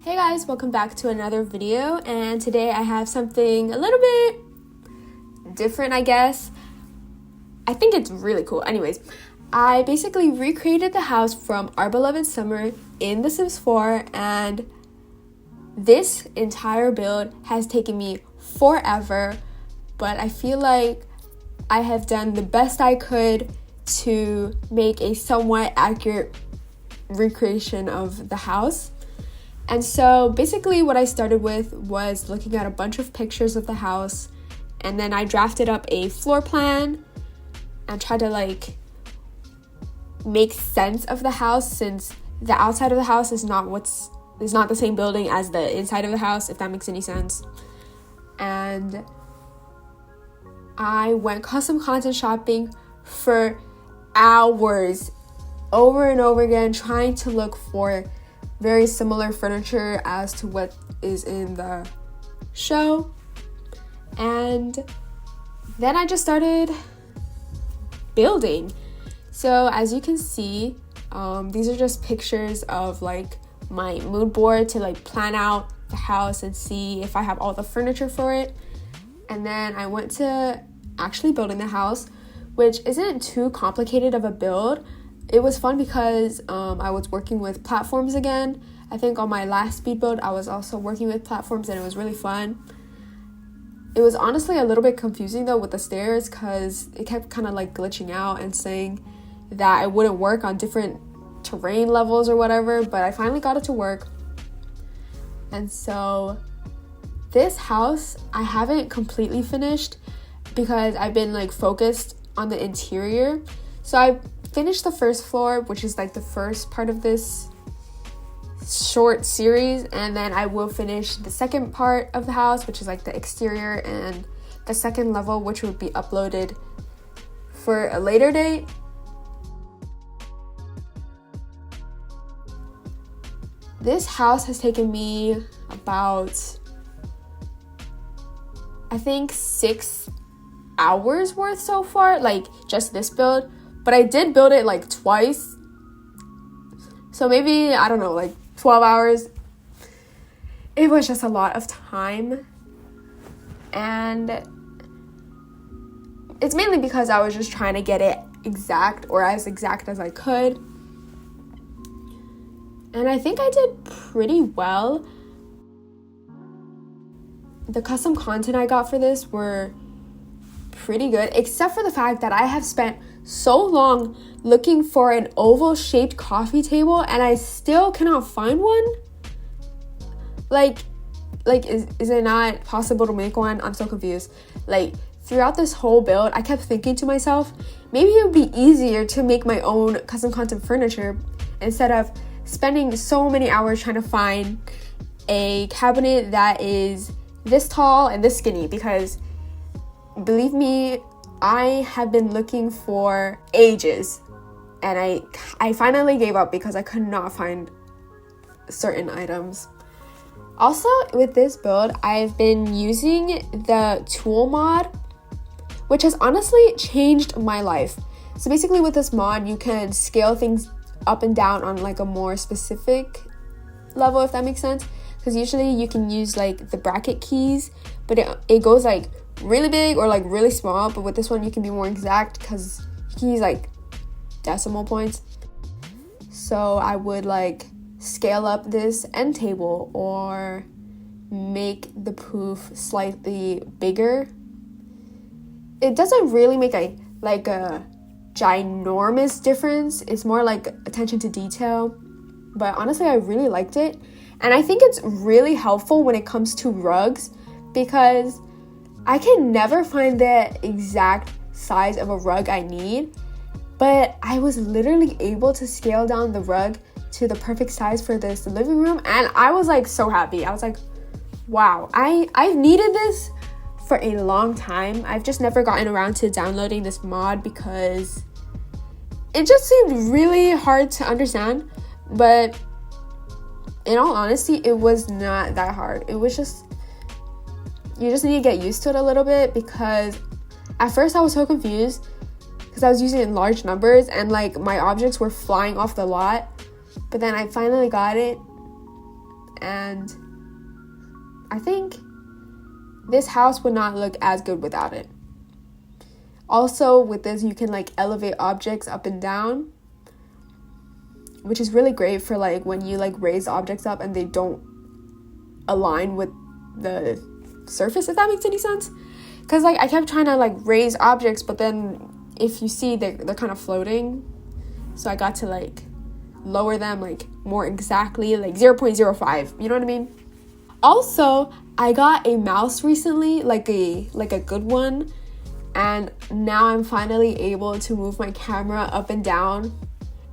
Hey guys, welcome back to another video, and today I have something a little bit different, I guess. I think it's really cool. Anyways, I basically recreated the house from Our Beloved Summer in The Sims 4, and this entire build has taken me forever, but I feel like I have done the best I could to make a somewhat accurate recreation of the house. And so basically what I started with was looking at a bunch of pictures of the house, and then I drafted up a floor plan and tried to make sense of the house, since the outside of the house is not the same building as the inside of the house, if that makes any sense. And I went custom content shopping for hours over and over again, trying to look for very similar furniture as to what is in the show. And then I just started building. So as you can see, these are just pictures of my mood board to plan out the house and see if I have all the furniture for it. And then I went to actually building the house, which isn't too complicated of a build. It was fun because I was working with platforms again. I think on my last speed build, I was also working with platforms, and it was really fun. It was honestly a little bit confusing though with the stairs, because it kept kind of glitching out and saying that it wouldn't work on different terrain levels or whatever, but I finally got it to work. And so this house, I haven't completely finished because I've been focused on the interior. So I finished the first floor, which is the first part of this short series, and then I will finish the second part of the house, which is the exterior and the second level, which will be uploaded for a later date. This house has taken me about, I think, 6 hours worth so far, just this build. But I did build it twice. So maybe, I don't know, 12 hours. It was just a lot of time. And it's mainly because I was just trying to get it exact, or as exact as I could. And I think I did pretty well. The custom content I got for this were pretty good, except for the fact that I have spent so long looking for an oval-shaped coffee table, and I still cannot find one. Is it not possible to make one? I'm so confused. Throughout this whole build, I kept thinking to myself, maybe it would be easier to make my own custom content furniture instead of spending so many hours trying to find a cabinet that is this tall and this skinny, because believe me, I have been looking for ages, and I finally gave up because I could not find certain items. Also, with this build, I've been using the tool mod, which has honestly changed my life. So basically with this mod, you can scale things up and down on a more specific level, if that makes sense. Because usually you can use the bracket keys, but it goes really big or really small, but with this one you can be more exact because you can use decimal points. So I would scale up this end table or make the poof slightly bigger. It doesn't really make a ginormous difference. It's more attention to detail, but honestly I really liked it. And I think it's really helpful when it comes to rugs, because I can never find the exact size of a rug I need, but I was literally able to scale down the rug to the perfect size for this living room, and I was so happy. I was wow, I've needed this for a long time. I've just never gotten around to downloading this mod because it just seemed really hard to understand, but in all honesty, it was not that hard. It was just, you just need to get used to it a little bit, because at first I was so confused because I was using it in large numbers and my objects were flying off the lot. But then I finally got it, and I think this house would not look as good without it. Also, with this, you can like elevate objects up and down, which is really great for like when you like raise objects up and they don't align with the surface, if that makes any sense. Because like I kept trying to like raise objects, but then if you see they're kind of floating, so I got to like lower them like more exactly, like 0.05, you know what I mean? Also, I got a mouse recently, like a good one, and now I'm finally able to move my camera up and down,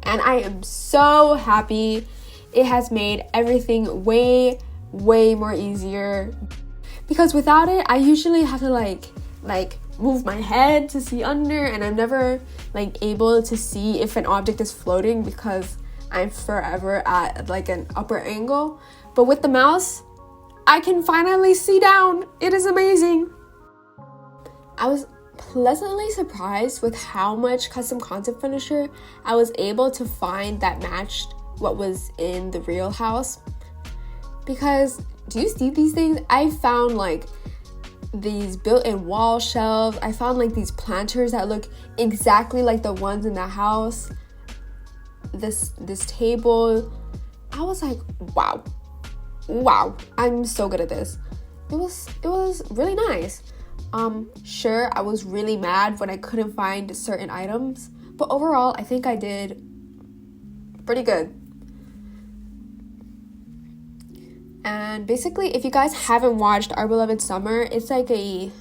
and I am so happy. It has made everything way more easier, because without it I usually have to like move my head to see under, and I'm never like able to see if an object is floating because I'm forever at like an upper angle. But with the mouse, I can finally see down. It is amazing. I was pleasantly surprised with how much custom concept furniture I was able to find that matched what was in the real house. Because do you see these things? I found like these built-in wall shelves. I found like these planters that look exactly like the ones in the house. This table. I was like, wow, I'm so good at this. It was really nice. Sure, I was really mad when I couldn't find certain items, but overall I think I did pretty good. And basically, if you guys haven't watched Our Beloved Summer, is it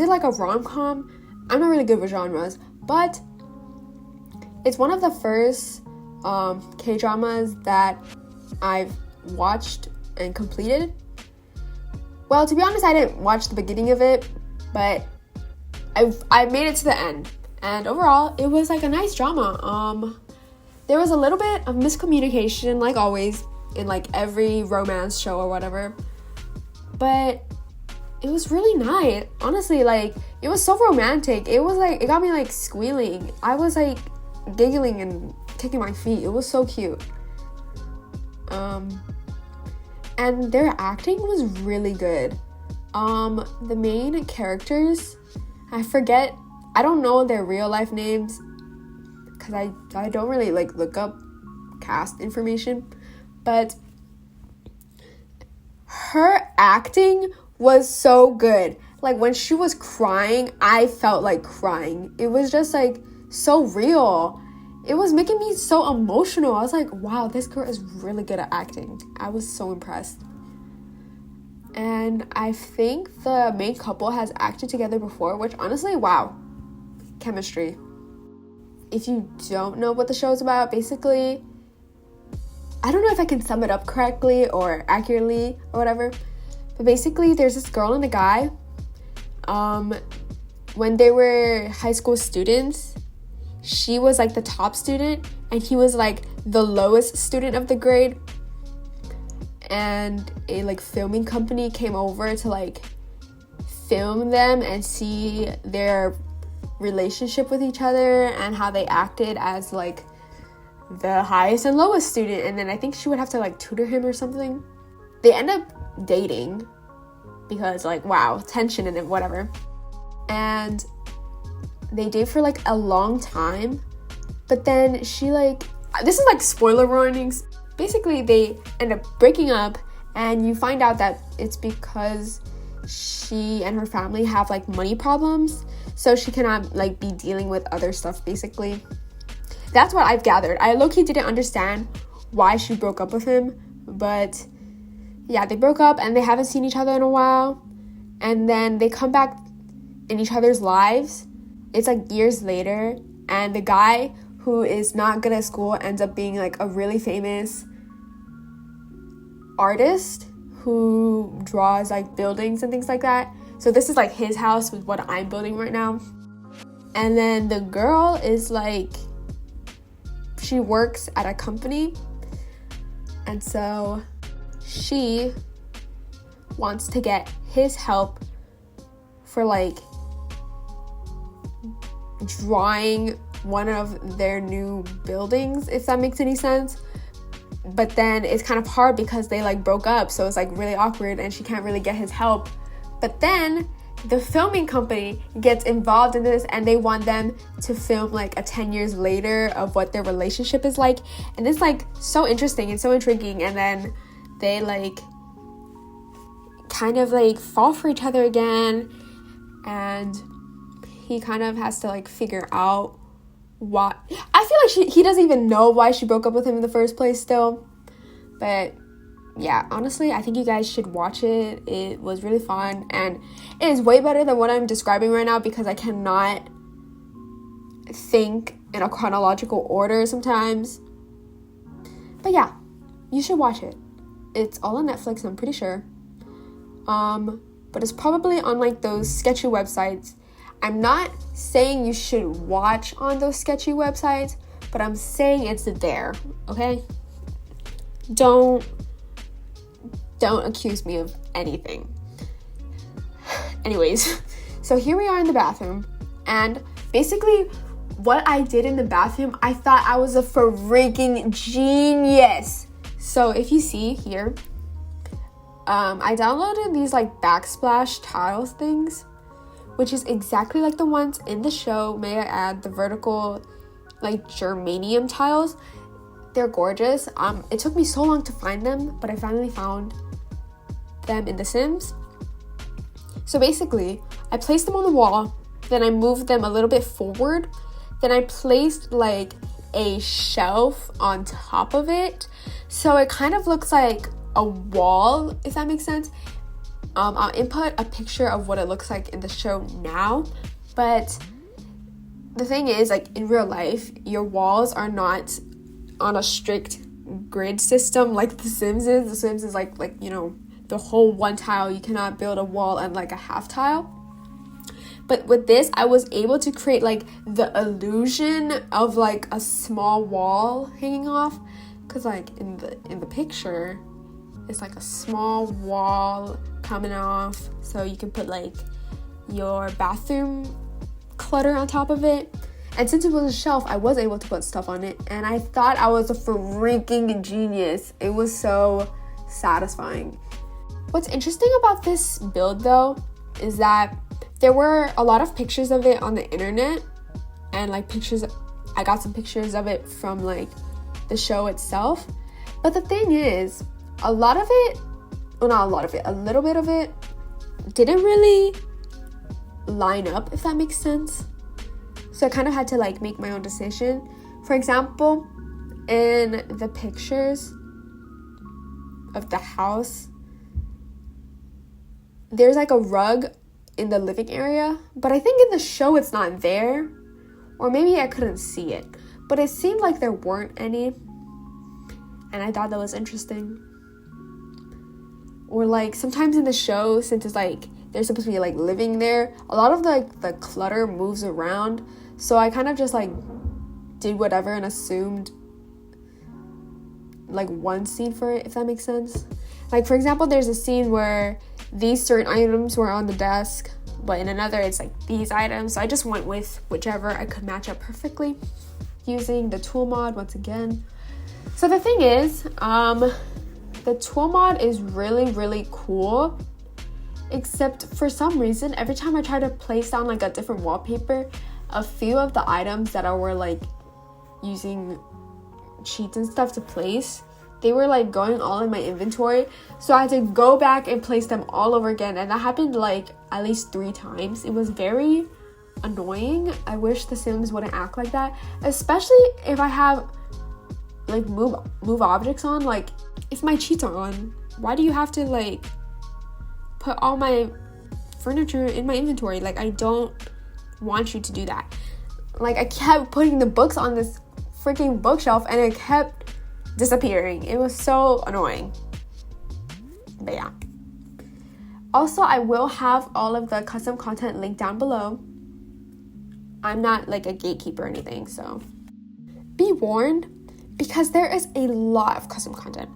like a rom-com? I'm not really good with genres, but it's one of the first K-dramas that I've watched and completed. Well, to be honest, I didn't watch the beginning of it, but I made it to the end, and overall it was like a nice drama. There was a little bit of miscommunication, like always in like every romance show or whatever, but it was really nice. Honestly, like it was so romantic. It was like, it got me like squealing. I was like giggling and kicking my feet. It was so cute. And their acting was really good. The main characters, I don't know their real life names because I don't really like look up cast information, but her acting was so good. Like when she was crying, I felt like crying. It was just like so real. It was making me so emotional. I was like, wow, this girl is really good at acting. I was so impressed. And I think the main couple has acted together before, which honestly, wow, chemistry. If you don't know what the show is about, basically, I don't know if I can sum it up correctly or accurately or whatever, but basically there's this girl and a guy. When they were high school students, she was like the top student and he was like the lowest student of the grade, and a like filming company came over to like film them and see their relationship with each other and how they acted as like the highest and lowest student. And then I think she would have to like tutor him or something. They end up dating because like, wow, tension and whatever, and they date for like a long time, but then she like, this is like spoiler warnings, basically they end up breaking up, and you find out that it's because she and her family have like money problems, so she cannot like be dealing with other stuff. Basically, that's what I've gathered. I low-key didn't understand why she broke up with him, but yeah, they broke up and they haven't seen each other in a while, and then they come back in each other's lives. It's like years later, and the guy who is not good at school ends up being like a really famous artist who draws like buildings and things like that. So this is like his house with what I'm building right now. And then the girl is like, she works at a company, and so she wants to get his help for like drawing one of their new buildings, if that makes any sense. but then it's kind of hard because they like broke up, so it's like really awkward and she can't really get his help. But then the filming company gets involved in this and they want them to film like a 10 years later of what their relationship is like, and it's like so interesting and so intriguing. And then they like kind of like fall for each other again, and he kind of has to like figure out why. I feel like he doesn't even know why she broke up with him in the first place still. But yeah, honestly, I think you guys should watch it. It was really fun, and it is way better than what I'm describing right now because I cannot think in a chronological order sometimes. But yeah, you should watch it. It's all on Netflix, I'm pretty sure. But it's probably on like those sketchy websites. I'm not saying you should watch on those sketchy websites, but I'm saying it's there, okay? Don't accuse me of anything. Anyways, so here we are in the bathroom, and basically what I did in the bathroom, I thought I was a freaking genius. So if you see here, I downloaded these like backsplash tiles things, which is exactly like the ones in the show. May I add, the vertical like germanium tiles. They're gorgeous. It took me so long to find them, but I finally found them in The Sims. So basically, I placed them on the wall, then I moved them a little bit forward, then I placed like a shelf on top of it, so it kind of looks like a wall, if that makes sense. I'll input a picture of what it looks like in the show now, but the thing is, like in real life, your walls are not on a strict grid system like The Sims is. The Sims is like you know, the whole one tile. You cannot build a wall and like a half tile. But with this, I was able to create like the illusion of like a small wall hanging off, because like in the picture, it's like a small wall coming off, so you can put like your bathroom clutter on top of it. And since it was a shelf, I was able to put stuff on it, and I thought I was a freaking genius. It was so satisfying. What's interesting about this build though is that there were a lot of pictures of it on the internet, and like I got some pictures of it from like the show itself. But the thing is, a little bit of it didn't really line up, if that makes sense. So I kind of had to like make my own decision. For example, in the pictures of the house, there's like a rug in the living area, but I think in the show it's not there, or maybe I couldn't see it, but it seemed like there weren't any, and I thought that was interesting. Or like sometimes in the show, since it's like they're supposed to be like living there, a lot of the clutter moves around, so I kind of just like did whatever and assumed like one scene for it, if that makes sense. Like for example, there's a scene where these certain items were on the desk, but in another it's like these items, so I just went with whichever I could match up perfectly using the tool mod once again. So the thing is, the tool mod is really, really cool, except for some reason, every time I try to place down like a different wallpaper, a few of the items that I were like using cheats and stuff to place, they were like going all in my inventory, so I had to go back and place them all over again, and that happened like at least 3 times. It was very annoying. I wish The Sims wouldn't act like that, especially if I have like move objects on. Like if my cheats are on, why do you have to like put all my furniture in my inventory? Like I don't want you to do that. Like I kept putting the books on this freaking bookshelf and it kept disappearing. It was so annoying. But yeah. Also, I will have all of the custom content linked down below. I'm not like a gatekeeper or anything, so be warned, because there is a lot of custom content.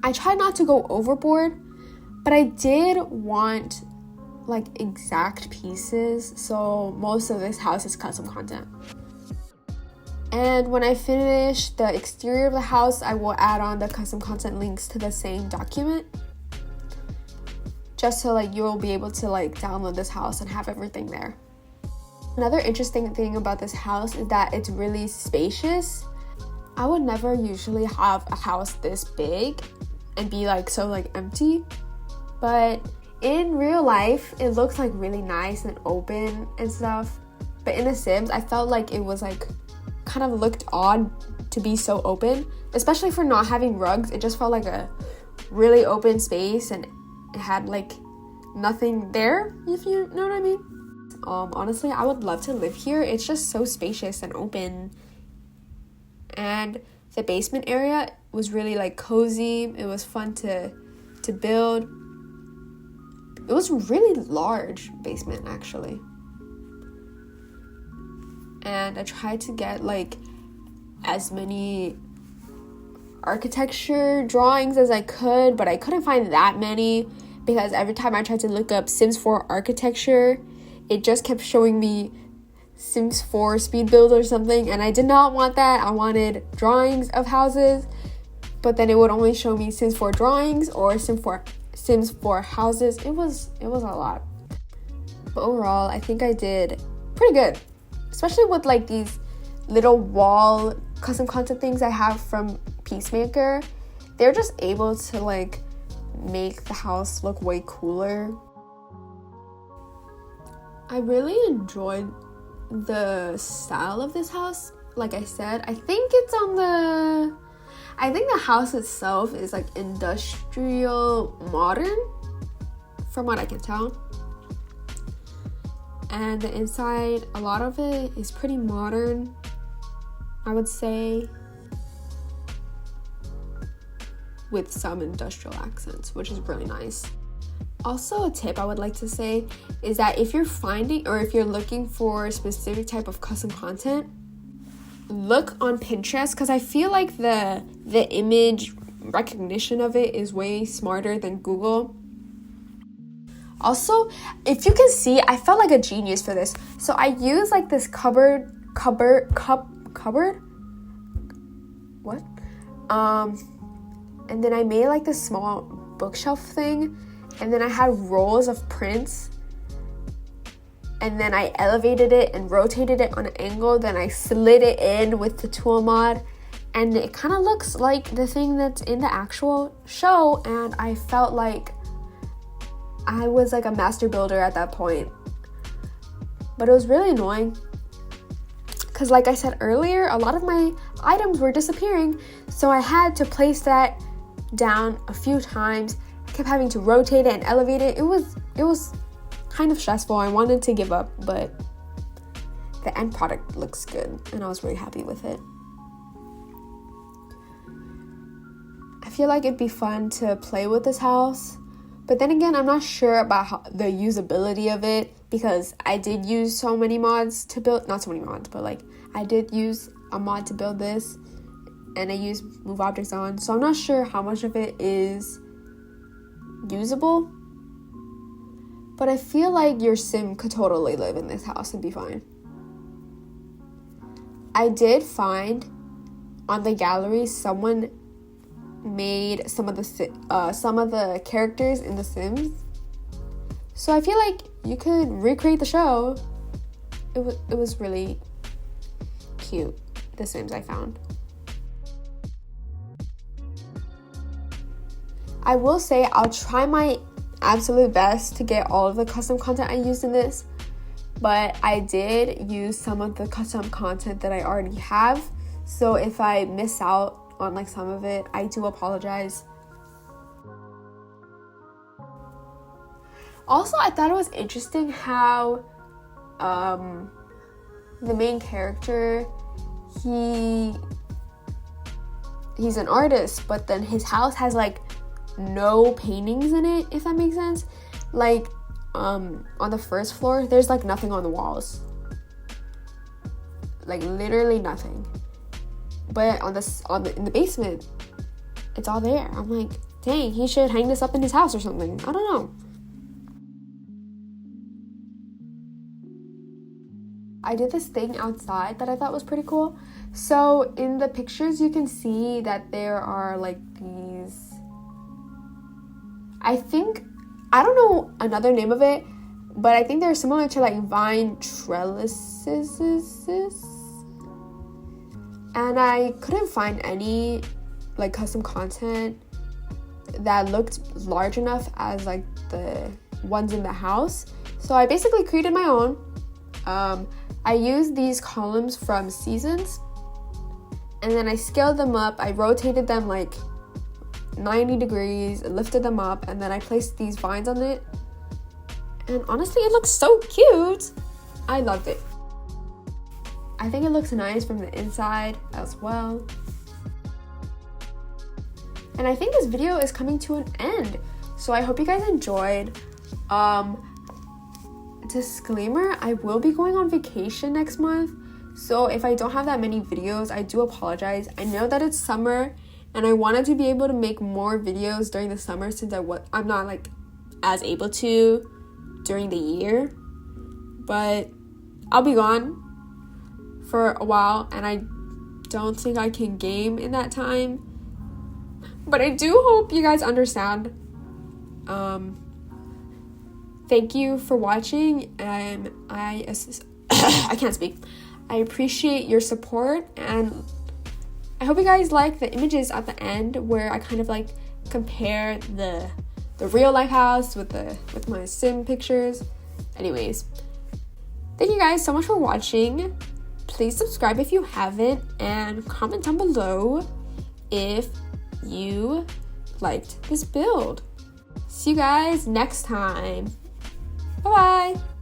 I try not to go overboard, but I did want like exact pieces, so most of this house is custom content. And when I finish the exterior of the house, I will add on the custom content links to the same document, just so like you'll be able to like download this house and have everything there. Another interesting thing about this house is that it's really spacious. I would never usually have a house this big and be like so like empty, but in real life it looks like really nice and open and stuff. But in The Sims, I felt like it was like kind of looked odd to be so open, especially for not having rugs. It just felt like a really open space and it had like nothing there, if you know what I mean. Honestly, I would love to live here. It's just so spacious and open. And the basement area was really like cozy. It was fun to build. It was a really large basement actually. And I tried to get like as many architecture drawings as I could, but I couldn't find that many because every time I tried to look up Sims 4 architecture, it just kept showing me Sims 4 speed build or something, and I did not want that. I wanted drawings of houses, but then it would only show me Sims 4 drawings or Sims 4 houses. It was a lot. But overall, I think I did pretty good, especially with like these little wall custom content things I have from Peacemaker. They're just able to like make the house look way cooler. I really enjoyed the style of this house. Like I said, I think the house itself is like industrial modern from what I can tell. And the inside, a lot of it is pretty modern, I would say, with some industrial accents, which is really nice. Also, a tip I would like to say is that if you're finding or if you're looking for a specific type of custom content, look on Pinterest, because I feel like the image recognition of it is way smarter than Google. Also, if you can see, I felt like a genius for this. So I used like this cupboard. What? And then I made like this small bookshelf thing, and then I had rolls of prints, and then I elevated it and rotated it on an angle. Then I slid it in with the tool mod, and it kind of looks like the thing that's in the actual show. And I felt like I was like a master builder at that point. But it was really annoying because, like I said earlier, a lot of my items were disappearing, so I had to place that down a few times. I kept having to rotate it and elevate it. It was kind of stressful. I wanted to give up, but the end product looks good and I was really happy with it. I feel like it'd be fun to play with this house, but then again, I'm not sure about the usability of it, because I did use so many mods to build, not so many mods, but like I did use a mod to build this, and I used move objects on, so I'm not sure how much of it is usable. But I feel like your sim could totally live in this house and be fine. I did find on the gallery someone made some of the characters in The Sims, so I feel like you could recreate the show. It was really cute, The Sims I found. I will say I'll try my absolute best to get all of the custom content I used in this, but I did use some of the custom content that I already have, so if I miss out on like some of it, I do apologize. Also, I thought it was interesting how the main character, he's an artist, but then his house has like no paintings in it, if that makes sense. Like on the first floor, there's like nothing on the walls, like literally nothing. But in the basement, it's all there. I'm like, dang, he should hang this up in his house or something. I don't know. I did this thing outside that I thought was pretty cool. So in the pictures you can see that there are like these, I don't know another name of it, but I think they're similar to like vine trellises. And I couldn't find any like custom content that looked large enough as like the ones in the house. So I basically created my own. I used these columns from Seasons, and then I scaled them up. I rotated them like 90 degrees, lifted them up, and then I placed these vines on it. And honestly, it looks so cute. I loved it. I think it looks nice from the inside as well. And I think this video is coming to an end. So I hope you guys enjoyed. Disclaimer, I will be going on vacation next month. So if I don't have that many videos, I do apologize. I know that it's summer and I wanted to be able to make more videos during the summer since I'm not like as able to during the year. But I'll be gone for a while and I don't think I can game in that time. But I do hope you guys understand. Thank you for watching, and I can't speak. I appreciate your support, and I hope you guys like the images at the end where I kind of like compare the real life house with my sim pictures. Anyways, thank you guys so much for watching. Please subscribe if you haven't, and comment down below if you liked this build. See you guys next time. Bye-bye.